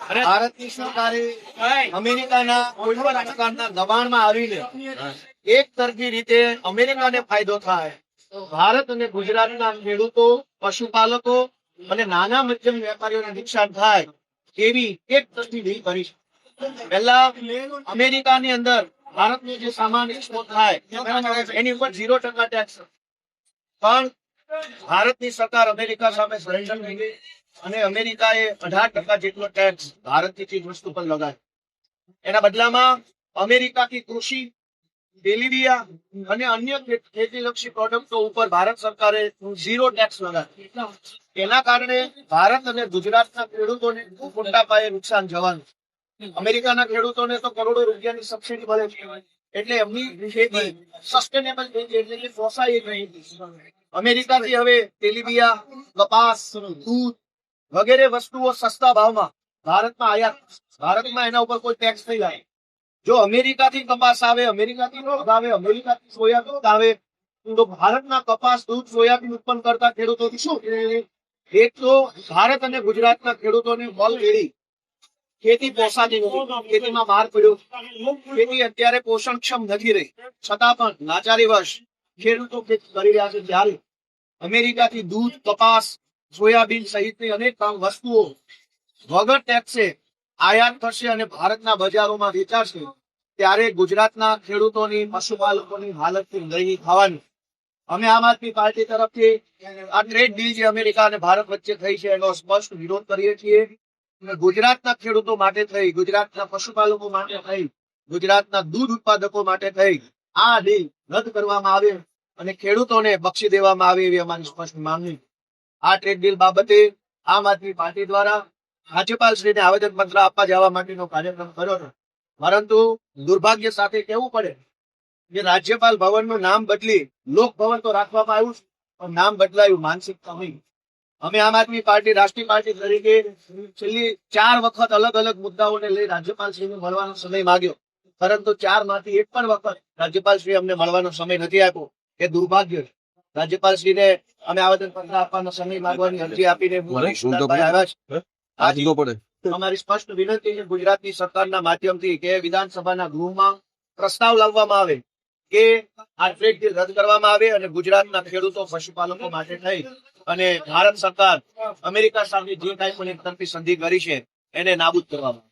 ભારતની સરકારે અમેરિકાના કોઈ પણ પ્રકારના દબાણમાં આવીને એક તરફી રીતે અમેરિકાને ફાયદો થાય, ભારત અને ગુજરાતના ખેડૂતો, પશુપાલકો અને નાના મધ્યમ વેપારીઓને નુકસાન થાય એવી એક તરફી ડીલ કરી છે. પહેલા અમેરિકાની અંદર ભારતનો જે સામાન એક્સપોર્ટ થાય એની ઉપર 0% ટેક્સ, પણ ભારતની સરકાર અમેરિકા સામે સરેન્ડર થઈ ગઈ અને અમેરિકાએ 18% જેટલો ટેક્સ ભારતની ચીજ વસ્તુ પર લગાવ્યો. એના બદલામાં અમેરિકાથી કૃષિ, તેલીબિયા અને અન્ય ખેતીલક્ષી પ્રોડક્ટો ઉપર ભારત સરકારે 0 ટેક્સ લગાવ્યો. એના કારણે ભારત અને ગુજરાતના ખેડૂતોને ખૂબ મોટા પાયે નુકસાન જવાનું. અમેરિકાના ખેડૂતોને તો કરોડો રૂપિયાની સબસિડી મળે છે, એટલે એમની ખેતી સસ્ટેનેબલ થઈ છે, એટલે કે પોસાય નહીં. અમેરિકાથી હવે તેલીબિયા, કપાસ, દૂધ વગેરે વસ્તુઓ સસ્તા ભાવમાં ભારતમાં આયાત, ભારતમાં એના ઉપર કોઈ ટેક્સ નહીં લાગે. જો અમેરિકાથી કપાસ આવે, અમેરિકાથી દૂધ આવે, અમેરિકાથી સોયાબીન આવે, તો ભારતના કપાસ, દૂધ, સોયાબીન ઉત્પન્ન કરતા ખેડૂતોથી શું? એક તો ભારત અને ગુજરાતના ખેડૂતોને બળ કેળી ખેતી પોસાતી નથી, ખેતીમાં માર પડ્યો, ખેતી અત્યારે પોષણક્ષમ નથી રહી, છતાં પણ લાચારીવશ ખેડૂતો ખેતી કરી રહ્યા છે. ત્યારે અમેરિકાથી દૂધ, કપાસ, સોયાબીન સહિતની અનેક વસ્તુઓ વગર ટેક્સે આયાત થશે અને ભારતના બજારોમાં વેચાશે, ત્યારે ગુજરાતના ખેડૂતોની, પશુપાલકોની હાલત નહીં થવાની. અમે આમ આદમી પાર્ટી તરફથી આ ટ્રેડ ડીલ જે અમેરિકા અને ભારત વચ્ચે થઈ છે એનો સ્પષ્ટ વિરોધ કરીએ છીએ. ગુજરાતના ખેડૂતો માટે થઈ, ગુજરાતના પશુપાલકો માટે થઈ, ગુજરાતના દૂધ ઉત્પાદકો માટે થઈ આ ડીલ રદ કરવામાં આવે અને ખેડૂતોને બક્ષી દેવામાં આવે એવી અમારી સ્પષ્ટ માંગણી. આ ટ્રેડ ડીલ બાબતે આમ આદમી પાર્ટી દ્વારા રાજ્યપાલશ્રીને આવેદનપત્ર આપવા જવા માટેનો કાર્યક્રમ કર્યો હતો, પરંતુ દુર્ભાગ્ય સાથે કહેવું પડે કે રાજ્યપાલ ભવનનું નામ બદલી લોકભવન તો રાખવામાં આવ્યું પણ નામ બદલાયું, માનસિકતા નહીં. અમે આમ આદમી પાર્ટી રાષ્ટ્રીય પાર્ટી તરીકે છેલ્લી 4 વખત અલગ અલગ મુદ્દાઓને લઈ રાજ્યપાલશ્રીને મળવાનો સમય માંગ્યો, પરંતુ 4 માંથી એક પણ વખત રાજ્યપાલશ્રી અમને મળવાનો સમય નથી આપ્યો. એ દુર્ભાગ્ય છે. રાજ્યપાલશ્રીને અમે આવેદનપત્ર આપવાનો સમય માંગવાની અરજી આપીને અમારી સ્પષ્ટ વિનંતી છે ગુજરાતની સરકારના માધ્યમથી કે વિધાનસભાના ગૃહમાં પ્રસ્તાવ લાવવામાં આવે કે આ ટ્રેડ ડીલ રદ કરવામાં આવે અને ગુજરાતના ખેડૂતો, પશુપાલકો માટે થઈ અને ભારત સરકાર અમેરિકા સાથે જે કાંઈ પણ એક તરફી સંધિ કરી છે એને નાબૂદ કરવામાં આવે.